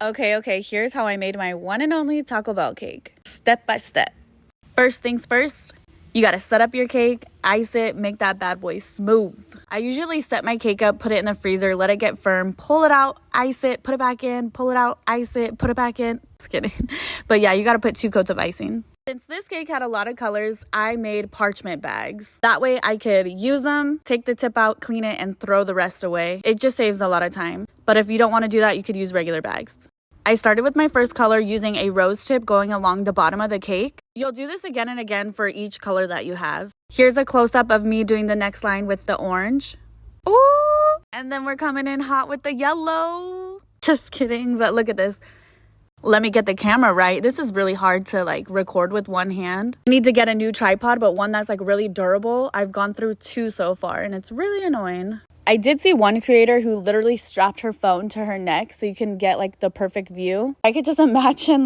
Okay, here's how I made my one and only Taco Bell cake. Step by step. First things first, you gotta set up your cake, ice it, make that bad boy smooth. I usually set my cake up, put it in the freezer, let it get firm, pull it out, ice it, put it back in, pull it out, ice it, put it back in. Just kidding. But yeah, you gotta put 2 coats of icing. Since this cake had a lot of colors, I made parchment bags. That way I could use them, take the tip out, clean it, and throw the rest away. It just saves a lot of time. But if you don't want to do that, you could use regular bags. I started with my first color using a rose tip going along the bottom of the cake. You'll do this again and again for each color that you have. Here's a close-up of me doing the next line with the orange. Ooh! And then we're coming in hot with the yellow. Just kidding, but look at this. Let me get the camera right. This is really hard to record with one hand. I need to get a new tripod, but one that's really durable. I've gone through 2 so far and it's really annoying. I did see one creator who literally strapped her phone to her neck so you can get the perfect view. I could just imagine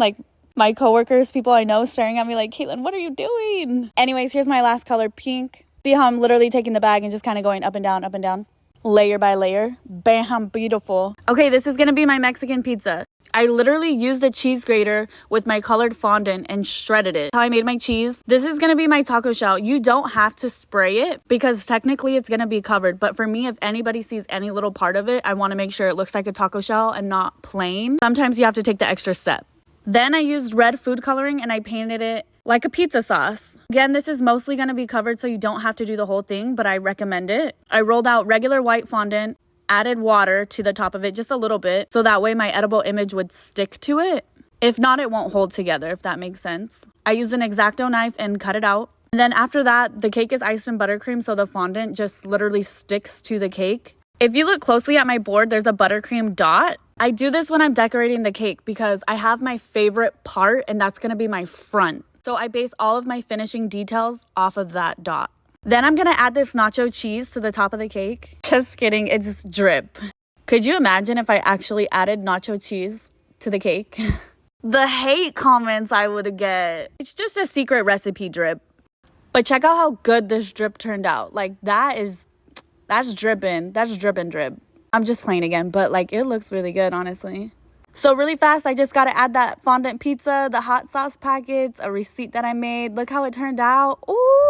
my coworkers, people I know staring at me like, Caitlin, what are you doing? Anyways, here's my last color, pink. See how I'm literally taking the bag and just kind of going up and down, layer by layer. Bam, beautiful. Okay, this is gonna be my Mexican pizza. I literally used a cheese grater with my colored fondant and shredded it. How I made my cheese. This is going to be my taco shell. You don't have to spray it because technically it's going to be covered. But for me, if anybody sees any little part of it, I want to make sure it looks like a taco shell and not plain. Sometimes you have to take the extra step. Then I used red food coloring and I painted it like a pizza sauce. Again, this is mostly going to be covered so you don't have to do the whole thing, but I recommend it. I rolled out regular white fondant, added water to the top of it just a little bit so that way my edible image would stick to it. If not, it won't hold together, if that makes sense. I used an X-Acto knife and cut it out. And then after that, the cake is iced in buttercream, so the fondant just literally sticks to the cake. If you look closely at my board, there's a buttercream dot. I do this when I'm decorating the cake because I have my favorite part and that's gonna be my front. So I base all of my finishing details off of that dot. Then I'm gonna add this nacho cheese to the top of the cake. Just kidding, it's drip. Could you imagine if I actually added nacho cheese to the cake? The hate comments I would get. It's just a secret recipe drip. But check out how good this drip turned out. That's dripping. That's drip. I'm just playing again, but it looks really good, honestly. So really fast, I just gotta add that fondant pizza, the hot sauce packets, a receipt that I made. Look how it turned out. Ooh!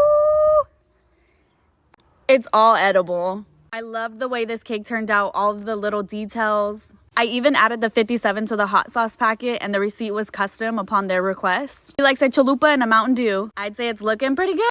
It's all edible. I love the way this cake turned out, all of the little details. I even added the 57 to the hot sauce packet and the receipt was custom upon their request. He likes a chalupa and a Mountain Dew. I'd say it's looking pretty good.